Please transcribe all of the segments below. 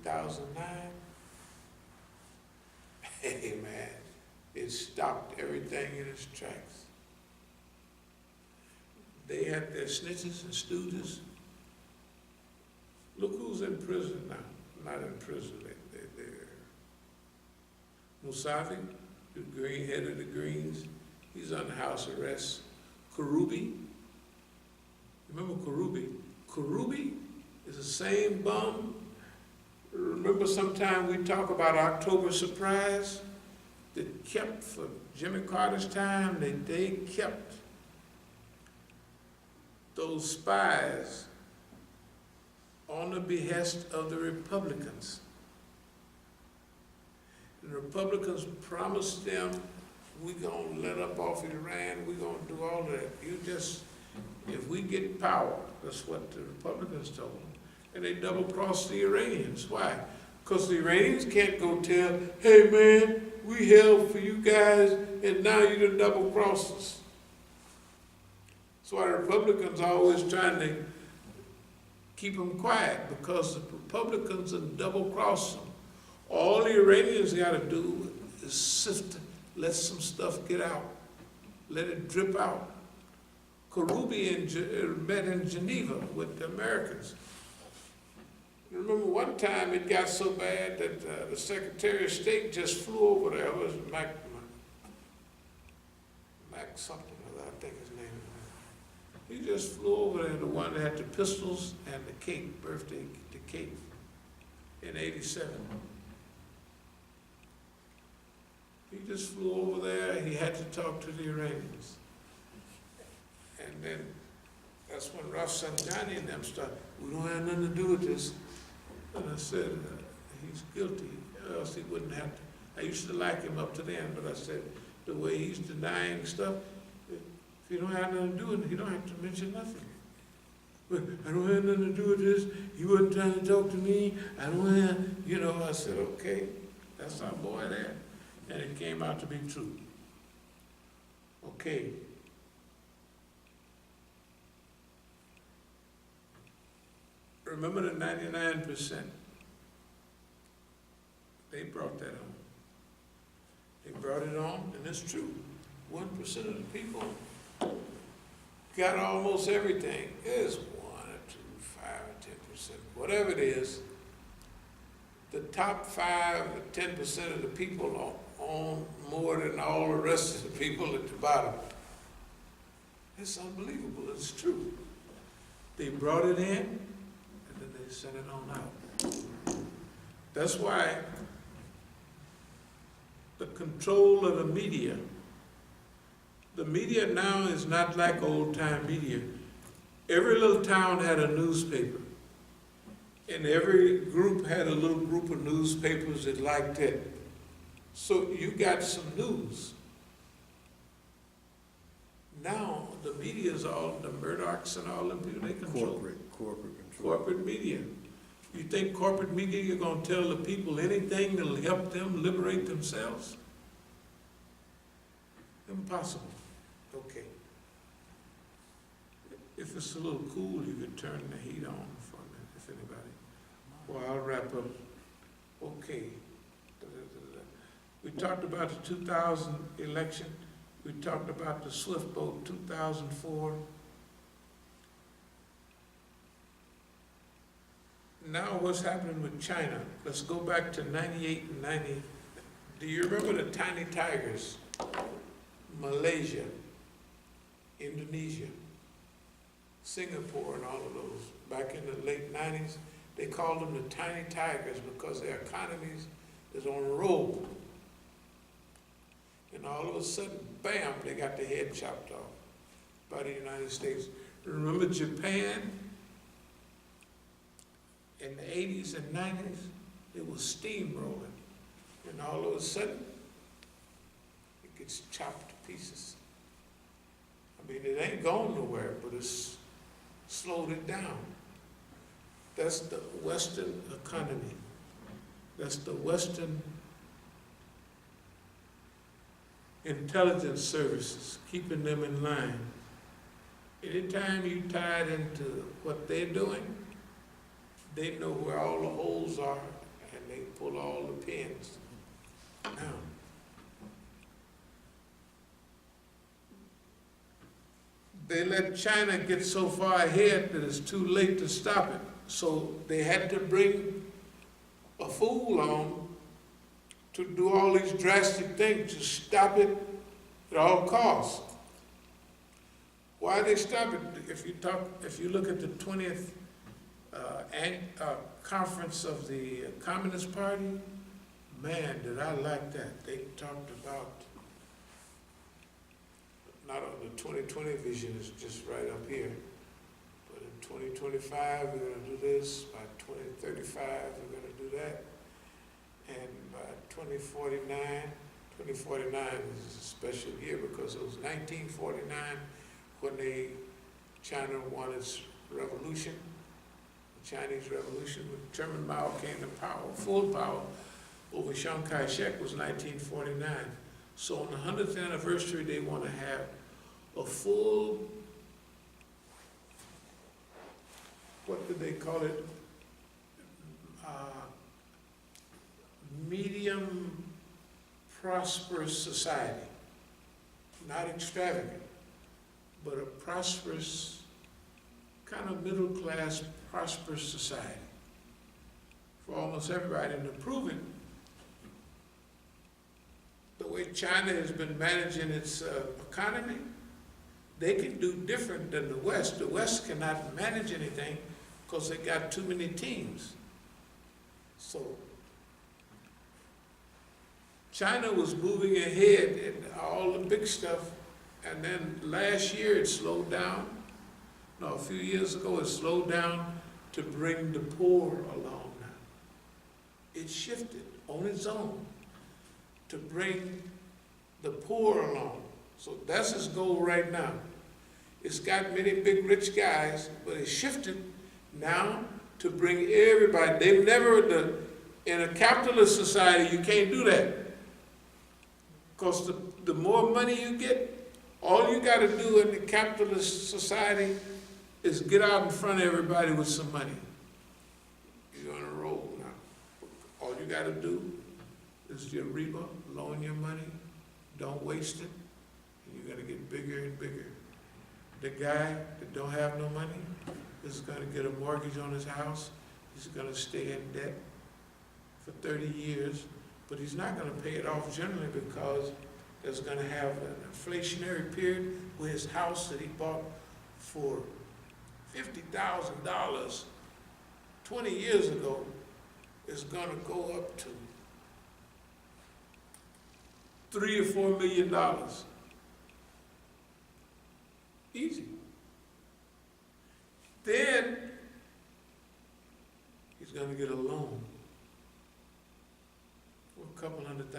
2009, hey man, it stopped everything in its tracks. They had their snitches and stooges. Look who's in prison now. Not in prison, they're Musa, the green head of the Greens, he's under house arrest. Karubi, remember Karubi? Karubi is the same bum. Remember sometime we talk about October surprise that kept for Jimmy Carter's time, they kept those spies on the behest of the Republicans. The Republicans promised them, we're gonna let up off Iran, we're gonna do all that. If we get power, that's what the Republicans told them. And they double-crossed the Iranians. Why? Because the Iranians can't go tell, hey man, we held for you guys, and now you done double-crossed us. That's why the Republicans are always trying to keep them quiet, because the Republicans have double-crossed them. All the Iranians got to do is sift it, let some stuff get out, let it drip out. Karubi met in Geneva with the Americans. Remember one time it got so bad that the Secretary of State just flew over there. It was Mac something, I think his name is. He just flew over there, the one that had the pistols and the cake, birthday, the cake, in '87. He just flew over there, he had to talk to the Iranians. And then that's when Rafsanjani and them started, we don't have nothing to do with this. And I said, he's guilty, or else he wouldn't have to. I used to like him up to then, but I said, the way he's denying stuff, if you don't have nothing to do with it, you don't have to mention nothing. But I don't have nothing to do with this, he wasn't trying to talk to me, I don't have, I said, okay, that's our boy there. And it came out to be true. Okay. Remember the 99%. They brought that on. They brought it on, and it's true. 1% of the people got almost everything. It's 1 or 2, 5 or 10%, whatever it is. The top 5 or 10% of the people own more than all the rest of the people at the bottom. It's unbelievable, it's true. They brought it in, and then they sent it on out. That's why the control of the media now is not like old-time media. Every little town had a newspaper, and every group had a little group of newspapers that liked it. So you got some news. Now the media is all the Murdochs and all them people, they control corporate media. You think corporate media are going to tell the people anything that'll help them liberate themselves? Impossible. Okay. If it's a little cool, you could turn the heat on for a minute, if anybody. Well, I'll wrap up. Okay. We talked about the 2000 election. We talked about the Swift Boat 2004. Now what's happening with China? Let's go back to 98 and 90. Do you remember the tiny tigers? Malaysia, Indonesia, Singapore, and all of those. Back in the late 90s, they called them the tiny tigers because their economies is on a roll. And all of a sudden, bam, they got their head chopped off by the United States. Remember Japan? In the 80s and 90s, it was steamrolling. And all of a sudden, it gets chopped to pieces. I mean, it ain't gone nowhere, but it's slowed it down. That's the Western economy. That's the Western intelligence services, keeping them in line. Anytime you tie it into what they're doing, they know where all the holes are they pull all the pins. Now, they let China get so far ahead that it's too late to stop it. So they had to bring a fool on to do all these drastic things to stop it at all costs. Why they stop it? If you look at the 20th conference of the Communist Party, man, did I like that. They talked about, not on the 2020 vision, is just right up here, but in 2025 we're going to do this, by 2035 we're going to do that, and by 2049 is a special year because it was 1949 when China won its revolution, the Chinese Revolution, when Chairman Mao came to power, full power, over Chiang Kai-shek was 1949. So on the 100th anniversary, they want to have a full, what do they call it? Medium prosperous society. Not extravagant, but a prosperous, kind of middle class, prosperous society for almost everybody. And to prove it, the way China has been managing its economy, they can do different than the West. The West cannot manage anything because they got too many teams. So China was moving ahead in all the big stuff, and then last year it slowed down. No, a few years ago it slowed down to bring the poor along now. It shifted on its own to bring the poor along. So that's its goal right now. It's got many big rich guys, but it shifted now to bring everybody. They've never, in a capitalist society, you can't do that. Because the more money you get, all you got to do in the capitalist society is get out in front of everybody with some money. You're on a roll now. All you got to do is your riba, loan your money, don't waste it, and you're going to get bigger and bigger. The guy that don't have no money is going to get a mortgage on his house. He's going to stay in debt for 30 years, but he's not going to pay it off generally because there's going to have an inflationary period where his house that he bought for $50,000 20 years ago is going to go up to $3 or $4 million. Easy. Then he's going to get a loan for a couple $100,000,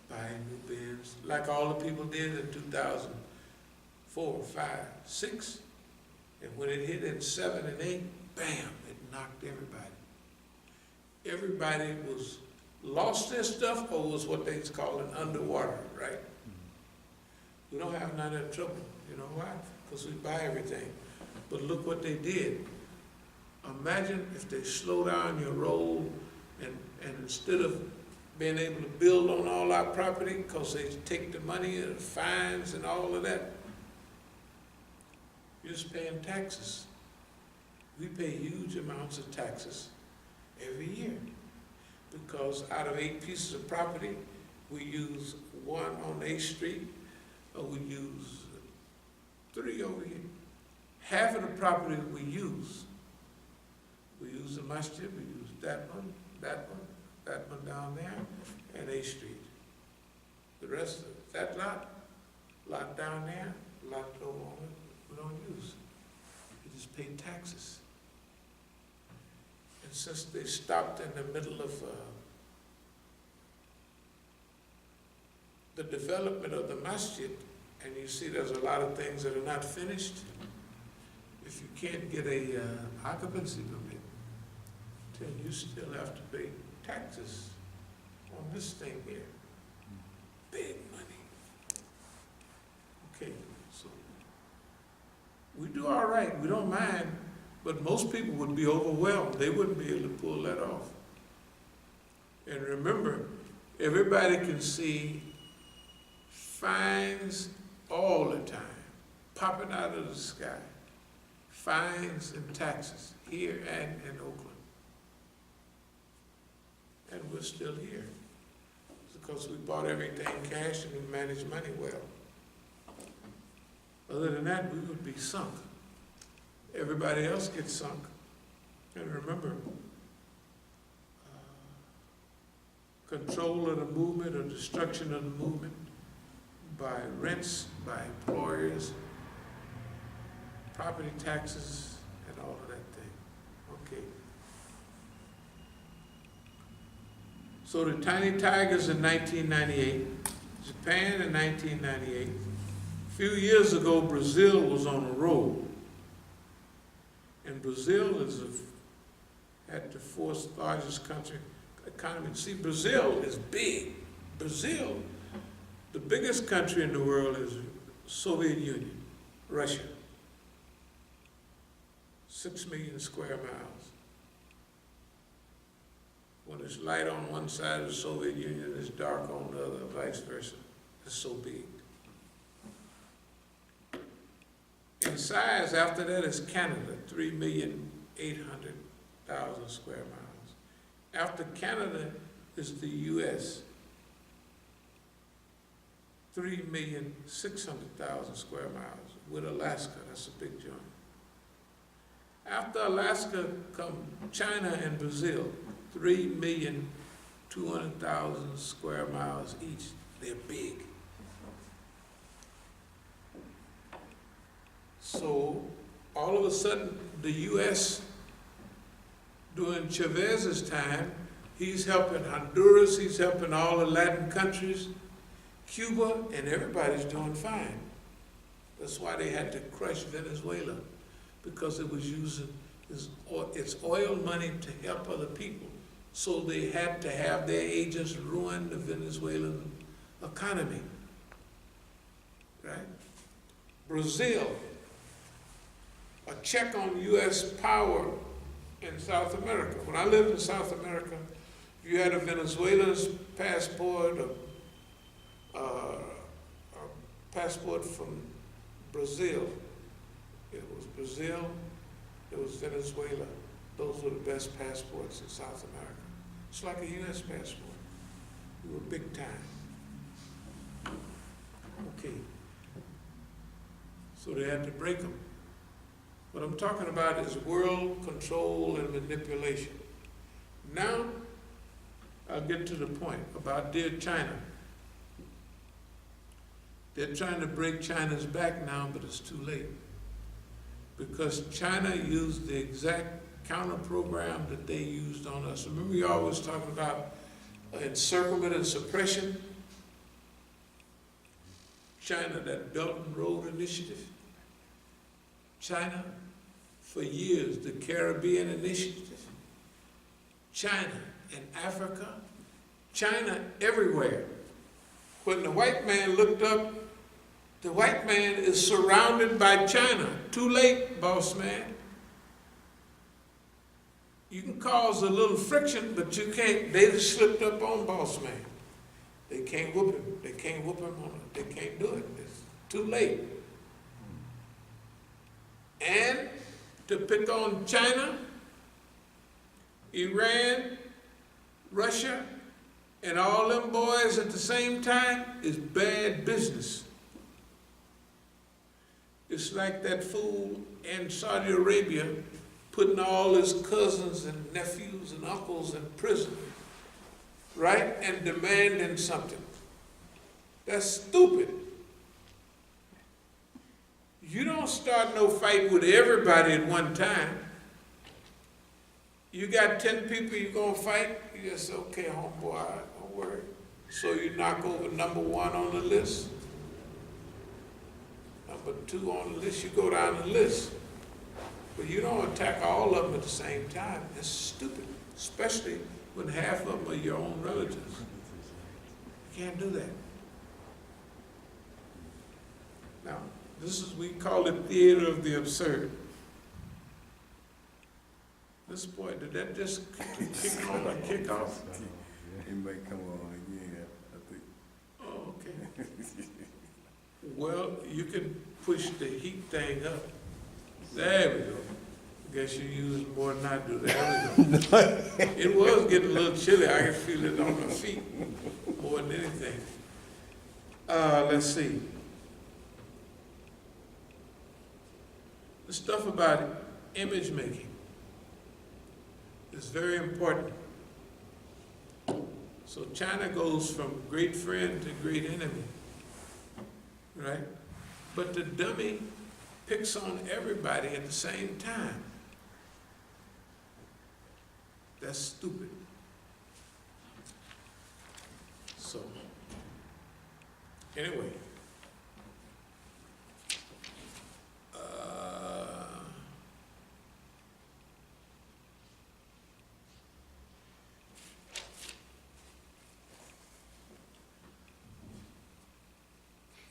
buy a new Benz, like all the people did in 2004, 5, 6. And when it hit in 7 and 8, bam, it knocked everybody. Everybody lost their stuff or was what they call an underwater, right? We don't have none of that trouble. You know why? Because we buy everything. But look what they did. Imagine if they slow down your roll and instead of being able to build on all our property because they take the money and the fines and all of that, you're just paying taxes. We pay huge amounts of taxes every year because out of 8 pieces of property, we use 1 on 8th Street, or we use 3 over here. Half of the property we use the Masjid, we use that one down there, and 8th Street. The rest of that lot down there, lot over on it, we don't use. We just pay taxes. And since they stopped in the middle of the development of the Masjid, and you see there's a lot of things that are not finished, if you can't get a occupancy permit, then you still have to pay taxes on this thing here. Big money. Okay, so we do all right, we don't mind, but most people would be overwhelmed. They wouldn't be able to pull that off. And remember, everybody can see fines all the time, popping out of the sky. Fines and taxes here and in Oakland. And we're still here. It's because we bought everything cash and we managed money well. Other than that, we would be sunk. Everybody else gets sunk. And remember, control of the movement or destruction of the movement by rents, by employers, property taxes, and all of that thing. Okay. So the Tiny Tigers in 1998, Japan in 1998. A few years ago, Brazil was on a roll. And Brazil had the fourth largest country economy. See, Brazil is big. Brazil, the biggest country in the world is Soviet Union, Russia. 6 million square miles. When it's light on one side of the Soviet Union, it's dark on the other, vice versa. It's so big. In size, after that is Canada, 3,800,000 square miles. After Canada is the U.S., 3,600,000 square miles, with Alaska. That's a big joint. After Alaska come China and Brazil, 3,200,000 square miles each. They're big. So all of a sudden, the U.S., during Chavez's time, he's helping Honduras, he's helping all the Latin countries, Cuba, and everybody's doing fine. That's why they had to crush Venezuela, because it was using its oil money to help other people. So they had to have their agents ruin the Venezuelan economy, right? Brazil, a check on U.S. power in South America. When I lived in South America, if you had a Venezuelan passport, a passport from Brazil, it was Brazil, it was Venezuela. Those were the best passports in South America. It's like a U.S. passport. We were big time. Okay. So they had to break them. What I'm talking about is world control and manipulation. Now, I'll get to the point about dear China. They're trying to break China's back now, but it's too late. Because China used the exact counter program that they used on us. Remember, you always talking about encirclement and suppression? China, that Belt and Road Initiative. China, for years, the Caribbean Initiative. China in Africa. China everywhere. When the white man looked up, the white man is surrounded by China. Too late, boss man. You can cause a little friction, but you can't. They just slipped up on boss man. They can't whoop him. They can't whoop him on it. They can't do it. It's too late. And to pick on China, Iran, Russia, and all them boys at the same time is bad business. It's like that fool in Saudi Arabia putting all his cousins and nephews and uncles in prison, right? And demanding something. That's stupid. You don't start no fight with everybody at one time. You got 10 people you're gonna fight, you just say, okay, homeboy, don't worry. So you knock over number 1 on the list. Number 2 on the list, you go down the list. But you don't attack all of them at the same time. It's stupid, especially when half of them are your own relatives. You can't do that. Now, we call it theater of the absurd. This boy, did that just kick on or kick off? It may come on again, I think. Oh, okay. Well, you can push the heat thing up. There we go. Guess you use more than I do. There we go. It was getting a little chilly. I can feel it on my feet more than anything. Let's see. The stuff about image making is very important. So China goes from great friend to great enemy, right? But the dummy picks on everybody at the same time. That's stupid. So, anyway.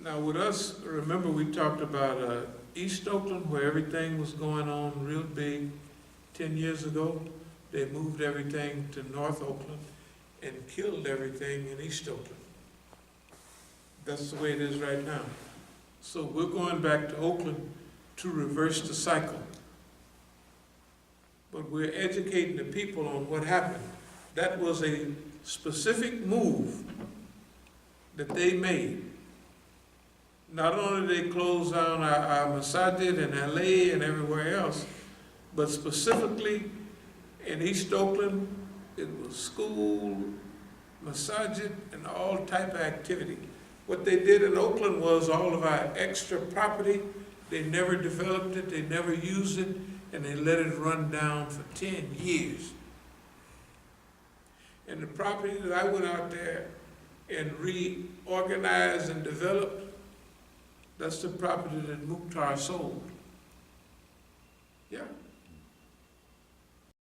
Now with us, remember we talked about East Oakland where everything was going on real big 10 years ago. They moved everything to North Oakland and killed everything in East Oakland. That's the way it is right now. So we're going back to Oakland to reverse the cycle. But we're educating the people on what happened. That was a specific move that they made. Not only did they close down our Masjid in LA and everywhere else, but specifically in East Oakland, it was school, Masjid, and all type of activity. What they did in Oakland was all of our extra property, they never developed it, they never used it, and they let it run down for 10 years. And the property that I went out there and reorganized and developed, that's the property that Mukhtar sold. Yeah.